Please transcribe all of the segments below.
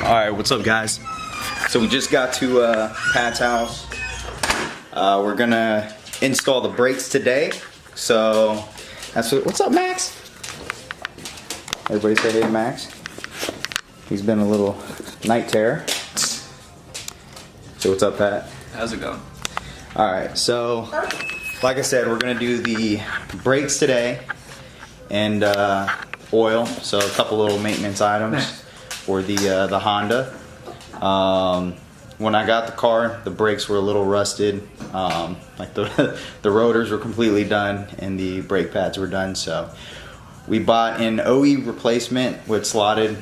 Alright, what's up guys? So we just got to Pat's house. We're gonna install the brakes today. So that's what's up, Max? Everybody say hey to Max. He's been a little night terror. So what's up, Pat? How's it going? Alright, so like I said, we're gonna do the brakes today and oil. So a couple little maintenance items for the Honda. When I got the car, the brakes were a little rusted. Like the rotors were completely done and the brake pads were done. So we bought an OE replacement with slotted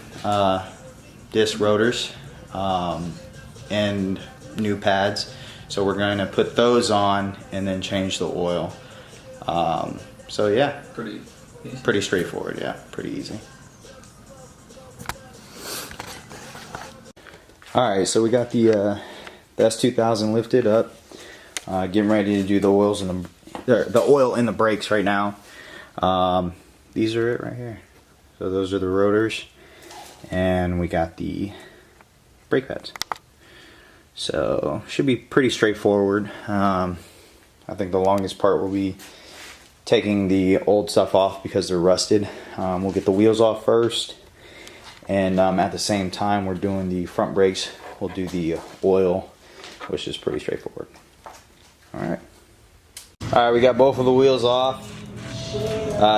disc rotors and new pads. So we're going to put those on and then change the oil. So yeah, pretty straightforward. Yeah, pretty easy. Alright, so we got the S2000 lifted up, getting ready to do the oils and the oil in the brakes right now. These are it right here. So those are the rotors, and we got the brake pads. So should be pretty straightforward. I think the longest part will be taking the old stuff off because they're rusted. We'll get the wheels off first. And at the same time we're doing the front brakes, we'll do the oil, which is pretty straightforward. Alright, we got both of the wheels off.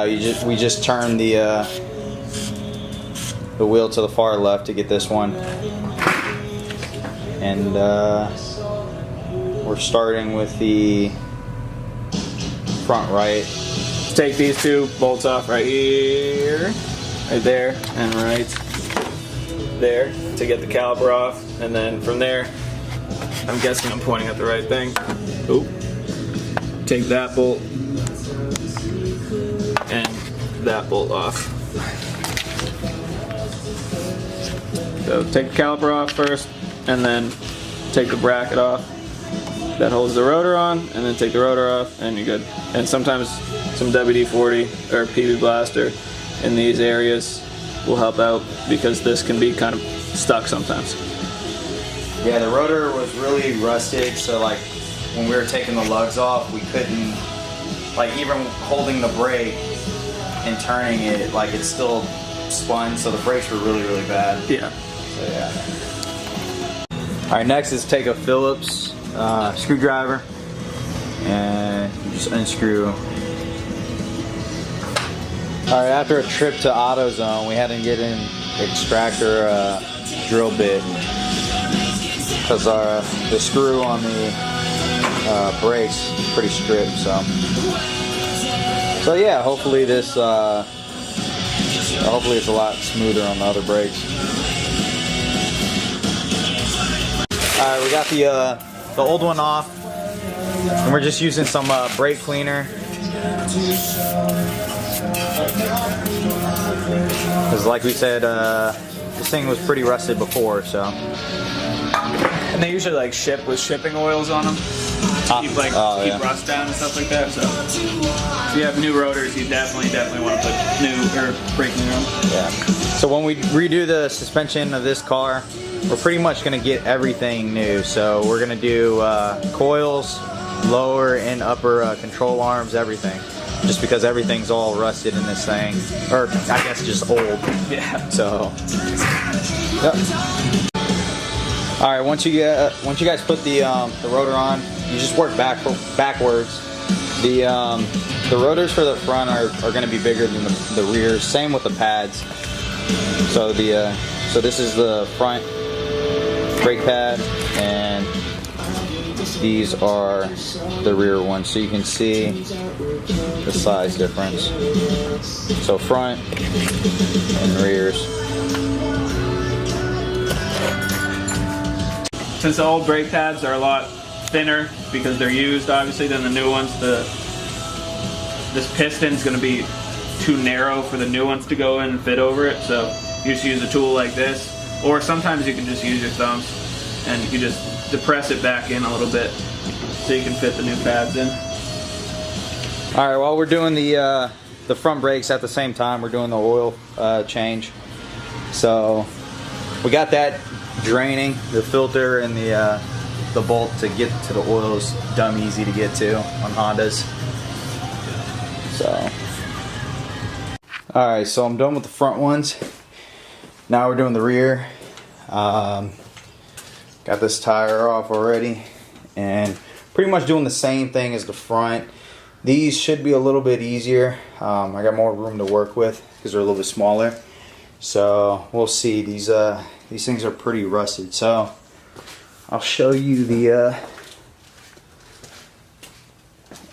We just turned the wheel to the far left to get this one. And we're starting with the front right. Take these two bolts off right here, right there, and right there to get the caliper off, and then from there, I'm guessing I'm pointing at the right thing. Oop. Take that bolt and that bolt off. So take the caliper off first, and then take the bracket off that holds the rotor on, and then take the rotor off, and you're good. And sometimes some WD-40 or PB Blaster in these areas will help out, because this can be kind of stuck sometimes. Yeah, the rotor was really rusted, so like when we were taking the lugs off, we couldn't, like even holding the brake and turning it, like it still spun, so the brakes were really bad. Yeah. So yeah. Alright, next is take a Phillips screwdriver and just unscrew. Alright, after a trip to AutoZone, we had to get an extractor drill bit because the screw on the brakes is pretty stripped. So yeah, hopefully this hopefully it's a lot smoother on the other brakes. Alright, we got the old one off, and we're just using some brake cleaner. Because like we said, this thing was pretty rusted before, so. And they usually like ship with shipping oils on them. Keep rust down and stuff like that. So if you have new rotors, you definitely want to put new brake cleaner on. Yeah. So when we redo the suspension of this car, we're pretty much going to get everything new. So we're going to do coils, lower and upper control arms, everything. Just because everything's all rusted in this thing, or I guess just old. Yeah. So. Yep. All right. Once you guys put the rotor on, you just work backwards. The rotors for the front are going to be bigger than the rear. Same with the pads. So so this is the front brake pad, and these are the rear ones, so you can see the size difference. So front and rears. Since the old brake pads are a lot thinner because they're used, obviously, than the new ones, this piston's going to be too narrow for the new ones to go in and fit over it. So you just use a tool like this, or sometimes you can just use your thumbs and you can just depress it back in a little bit so you can fit the new pads in. All right, while we're doing the front brakes at the same time, we're doing the oil change. So we got that draining the filter and the bolt to get to the oil is dumb easy to get to on Hondas. So, all right, so I'm done with the front ones. Now we're doing the rear. Got this tire off already, and pretty much doing the same thing as the front. These should be a little bit easier. I got more room to work with because they're a little bit smaller. So we'll see. These things are pretty rusted. So I'll show you the.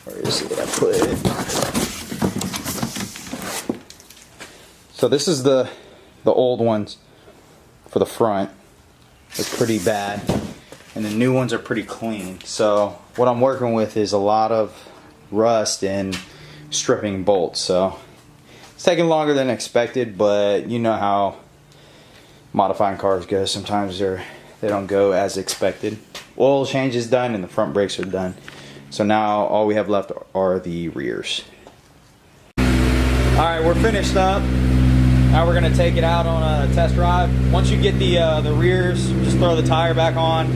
Where is it? I put it. So this is the old ones for the front. They're pretty bad, and the new ones are pretty clean. So what I'm working with is a lot of rust and stripping bolts. So it's taking longer than expected, but you know how modifying cars go. Sometimes they don't go as expected. Oil change is done and the front brakes are done. So now all we have left are the rears. Alright, we're finished up. Now we're going to take it out on a test drive. Once you get the rears, just throw the tire back on,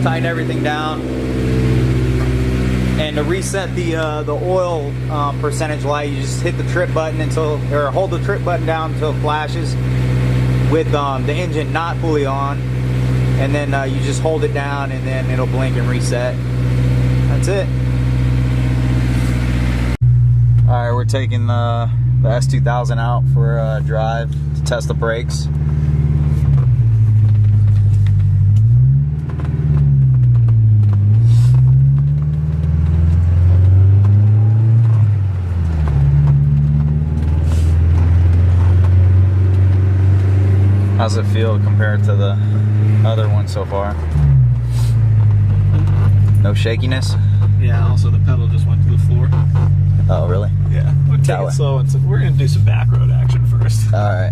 tighten everything down, and to reset the oil percentage light, you just hit the trip button or hold the trip button down until it flashes with the engine not fully on, and then you just hold it down and then it'll blink and reset. That's it. Alright, we're taking the S2000 out for a drive to test the brakes. How's it feel compared to the other one so far? No shakiness? Yeah, also the pedal just went to the floor. Oh, really? Yeah, we'll take it slow, and so we're going to do some back road action first. Alright.